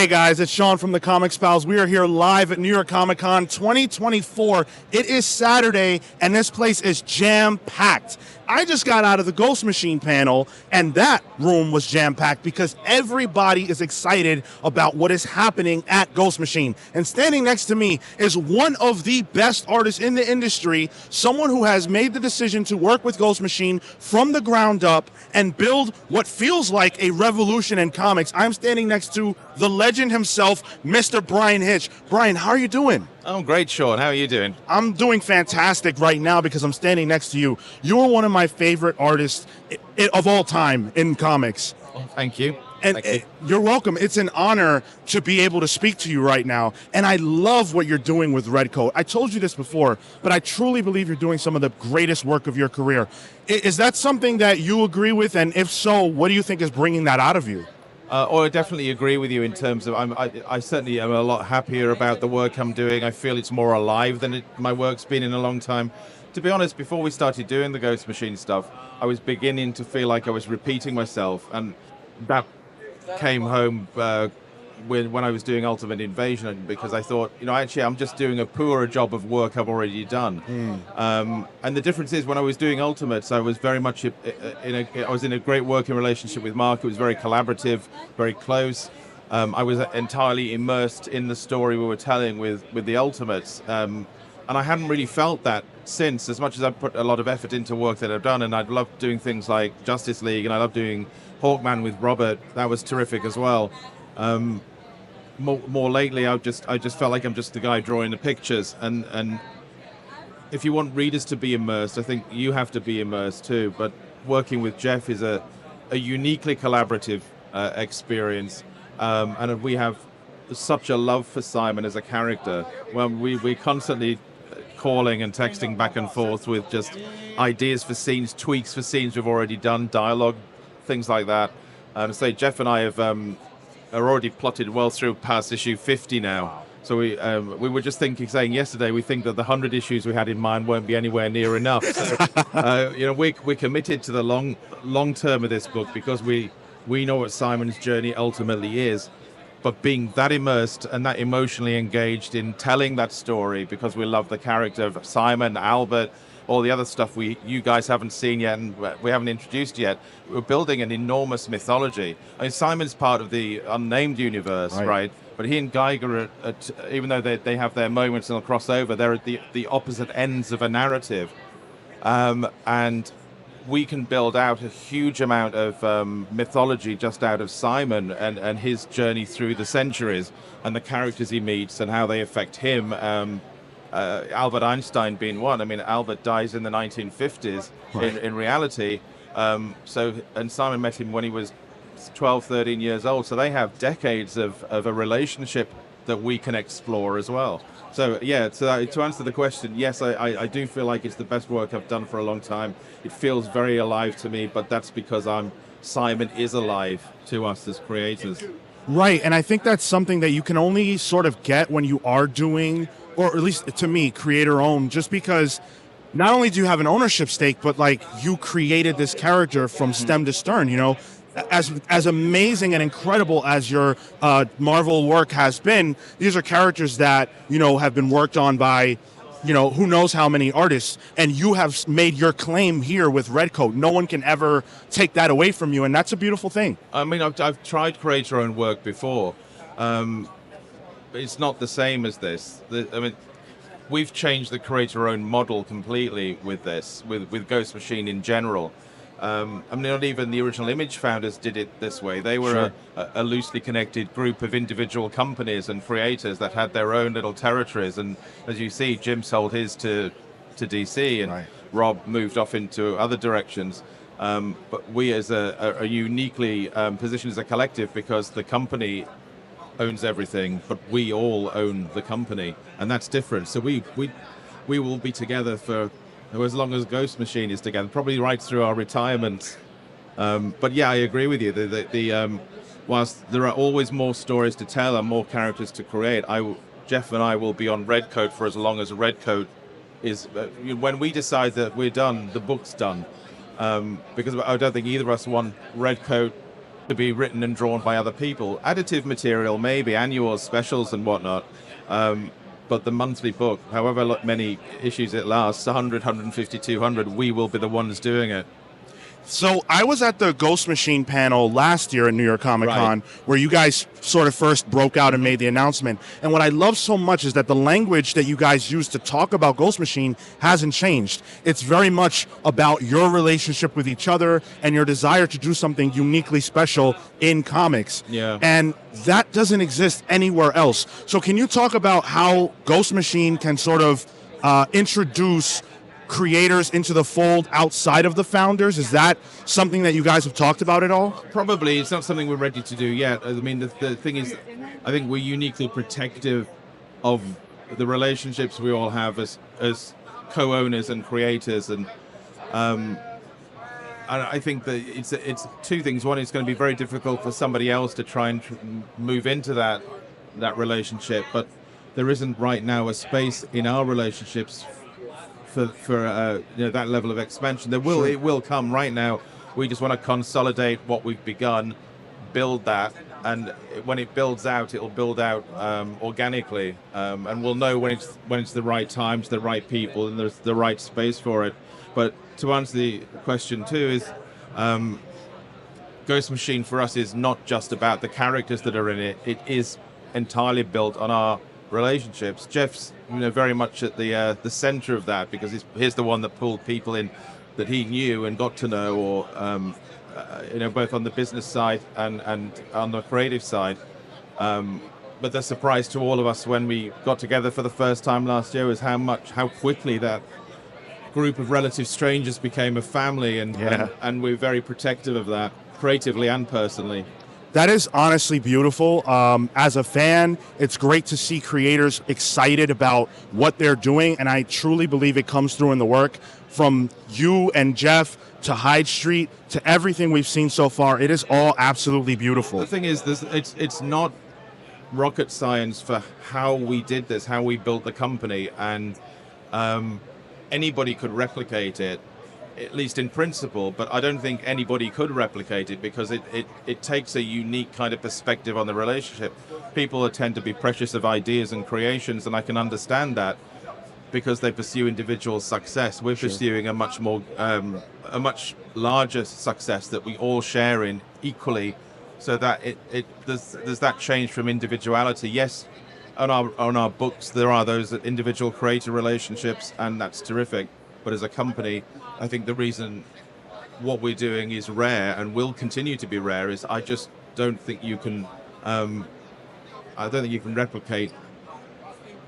Hey guys, it's Sean from the Comics Pals. We are here live at New York Comic Con 2024. It is Saturday, and this place is jam-packed. I just got out of the Ghost Machine panel, and that room was jam-packed because everybody is excited about what is happening at Ghost Machine. And standing next to me is one of the best artists in the industry, someone who has made the decision to work with Ghost Machine from the ground up and build what feels like a revolution in comics. I'm standing next to the legend himself, Mr. Bryan Hitch. Bryan, how are you doing? I'm great, Sean. How are you doing? I'm doing fantastic right now because I'm standing next to you. You're one of my favorite artists of all time in comics. Oh, thank you. And thank you. You're welcome. It's an honor to be able to speak to you right now. And I love what you're doing with Redcoat. I told you this before, but I truly believe you're doing some of the greatest work of your career. Is that something that you agree with? And if so, what do you think is bringing that out of you? I definitely agree with you in terms of I certainly am a lot happier about the work I'm doing. I feel it's more alive than my work's been in a long time. To be honest, before we started doing the Ghost Machine stuff, I was beginning to feel like I was repeating myself, and that came home when I was doing Ultimate Invasion, because I thought, actually I'm just doing a poorer job of work I've already done. And the difference is, when I was doing Ultimates, I was very much I was in a great working relationship with Mark. It was very collaborative, very close. I was entirely immersed in the story we were telling with the Ultimates. And I hadn't really felt that since, as much as I've put a lot of effort into work that I've done, and I'd love doing things like Justice League, and I love doing Hawkman with Robert. That was terrific as well. More lately, I just felt like I'm just the guy drawing the pictures, and if you want readers to be immersed, I think you have to be immersed too. But working with Jeff is a uniquely collaborative experience, and we have such a love for Simon as a character. Well, we're constantly calling and texting back and forth with just ideas for scenes, tweaks for scenes we've already done, dialogue, things like that. So Jeff and I are already plotted well through past issue 50 now. So we were just saying yesterday, we think that the 100 issues we had in mind won't be anywhere near enough. So, we're committed to the long term of this book, because we know what Simon's journey ultimately is. But being that immersed and that emotionally engaged in telling that story, because we love the character of Simon, Albert, all the other stuff you guys haven't seen yet and we haven't introduced yet. We're building an enormous mythology. I mean, Simon's part of the unnamed universe, right? But he and Geiger, even though they have their moments and they'll cross over, they're at the opposite ends of a narrative. And we can build out a huge amount of mythology just out of Simon and his journey through the centuries, and the characters he meets and how they affect him. Albert Einstein being one. I mean, Albert dies in the 1950s in reality. And Simon met him when he was 12, 13 years old. So they have decades of a relationship that we can explore as well. So yeah, to answer the question, yes, I do feel like it's the best work I've done for a long time. It feels very alive to me, but that's because Simon is alive to us as creators. Right, and I think that's something that you can only sort of get when you are doing, or at least to me, creator-owned, just because not only do you have an ownership stake, but like you created this character from stem to stern, As amazing and incredible as your Marvel work has been, these are characters that, have been worked on by, who knows how many artists, and you have made your claim here with Redcoat. No one can ever take that away from you, and that's a beautiful thing. I mean, I've tried creator-owned work before. It's not the same as this. We've changed the creator-owned model completely with this, with Ghost Machine in general. Not even the original Image founders did it this way. They were a loosely connected group of individual companies and creators that had their own little territories. And as you see, Jim sold his to DC, and Rob moved off into other directions. But we as are uniquely positioned as a collective, because the company owns everything, but we all own the company, and that's different. So we will be together for as long as Ghost Machine is together, probably right through our retirement. But yeah, I agree with you. Whilst there are always more stories to tell and more characters to create, Jeff and I will be on Redcoat for as long as Redcoat is. When we decide that we're done, the book's done. Because I don't think either of us want Redcoat to be written and drawn by other people. Additive material, maybe, annuals, specials and whatnot. But the monthly book, however many issues it lasts, 100, 150, 200, we will be the ones doing it. So I was at the Ghost Machine panel last year at New York Comic Con, where you guys sort of first broke out and made the announcement. And what I love so much is that the language that you guys use to talk about Ghost Machine hasn't changed. It's very much about your relationship with each other and your desire to do something uniquely special in comics. Yeah. And that doesn't exist anywhere else. So can you talk about how Ghost Machine can sort of introduce creators into the fold outside of the founders? Is that something that you guys have talked about at all? Probably. It's not something we're ready to do yet. I mean, the thing is, I think we're uniquely protective of the relationships we all have as co-owners and creators, and I think that it's two things. One, it's going to be very difficult for somebody else to try and move into that relationship, but there isn't right now a space in our relationships for that level of expansion. It will come. Right now we just want to consolidate what we've begun, build that, and when it builds out, it'll build out organically, and we'll know when it's the right time to the right people and there's the right space for it. But to answer the question too, is Ghost Machine for us is not just about the characters that are in it. It is entirely built on our relationships. Jeff's very much at the center of that, because he's the one that pulled people in that he knew and got to know, or both on the business side and on the creative side. But the surprise to all of us when we got together for the first time last year was how quickly that group of relative strangers became a family, and we're very protective of that, creatively and personally. That is honestly beautiful. As a fan, it's great to see creators excited about what they're doing, and I truly believe it comes through in the work. From you and Jeff to Hyde Street to everything we've seen so far, it is all absolutely beautiful. The thing is, it's not rocket science for how we did this, how we built the company, and anybody could replicate it, at least in principle, but I don't think anybody could replicate it, because it takes a unique kind of perspective on the relationship. People tend to be precious of ideas and creations, and I can understand that, because they pursue individual success. We're pursuing a much more, a much larger success that we all share in equally, so that there's that change from individuality. Yes, on our books there are those individual creator relationships, and that's terrific. But as a company, I think the reason what we're doing is rare and will continue to be rare is I just don't think you can replicate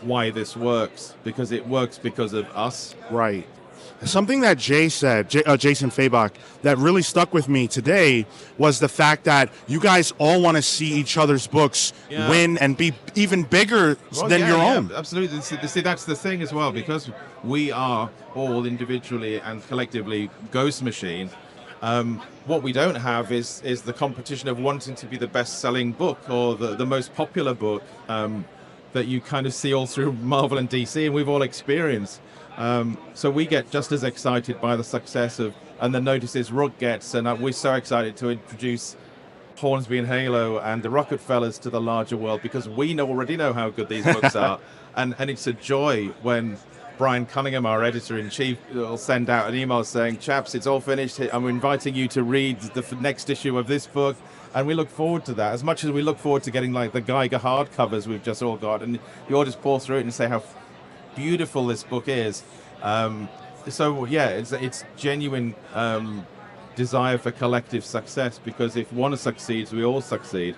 why this works, because it works because of us. Right. Something that Jay said, Jason Fabok, that really stuck with me today was the fact that you guys all want to see each other's books win and be even bigger than your own. Absolutely. See, that's the thing as well, because we are all individually and collectively Ghost Machine. What we don't have is the competition of wanting to be the best-selling book or the most popular book that you kind of see all through Marvel and DC, and we've all experienced. So we get just as excited by the success and the notices Rook gets, and we're so excited to introduce Hornsby and Halo and the Rockefellers to the larger world, because we already know how good these books are, and it's a joy when Brian Cunningham, our editor-in-chief, will send out an email saying, "Chaps, it's all finished. I'm inviting you to read the next issue of this book." And we look forward to that, as much as we look forward to getting like the Geiger hardcovers we've just all got, and you all just pour through it and say how beautiful this book is. So yeah, it's genuine desire for collective success, because if one succeeds, we all succeed.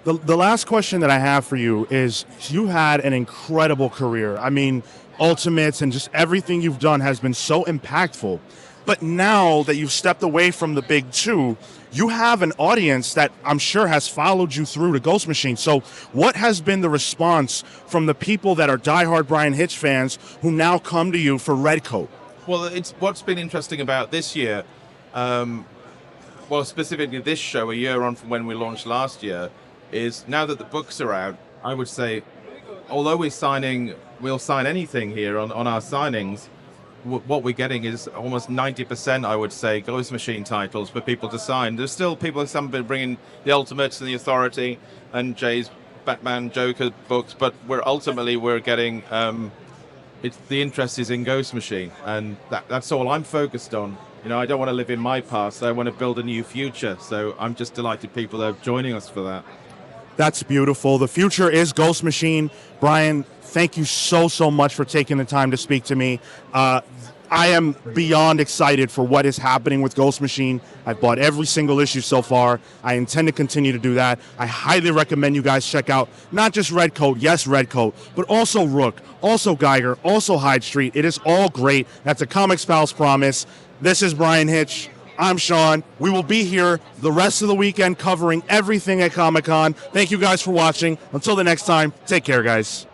The last question that I have for you is, you had an incredible career. I mean, Ultimates and just everything you've done has been so impactful. But now that you've stepped away from the big two, you have an audience that I'm sure has followed you through to Ghost Machine. So what has been the response from the people that are diehard Bryan Hitch fans who now come to you for Redcoat? Well, it's what's been interesting about this year, specifically this show, a year on from when we launched last year, is now that the books are out, I would say, although we'll sign anything here on our signings, what we're getting is almost 90%, I would say, Ghost Machine titles for people to sign. There's still people, some been bringing the Ultimates and the Authority and Jay's Batman Joker books, but we're getting the interest is in Ghost Machine, and that's all I'm focused on. You know, I don't want to live in my past. I want to build a new future. So I'm just delighted people are joining us for that. That's beautiful. The future is Ghost Machine. Bryan, thank you so much for taking the time to speak to me. I am beyond excited for what is happening with Ghost Machine. I've bought every single issue so far. I intend to continue to do that. I highly recommend you guys check out not just Redcoat, yes, Redcoat, but also Rook, also Geiger, also Hyde Street. It is all great. That's a Comics Pals promise. This is Bryan Hitch. I'm Sean. We will be here the rest of the weekend covering everything at Comic-Con. Thank you guys for watching. Until the next time, take care, guys.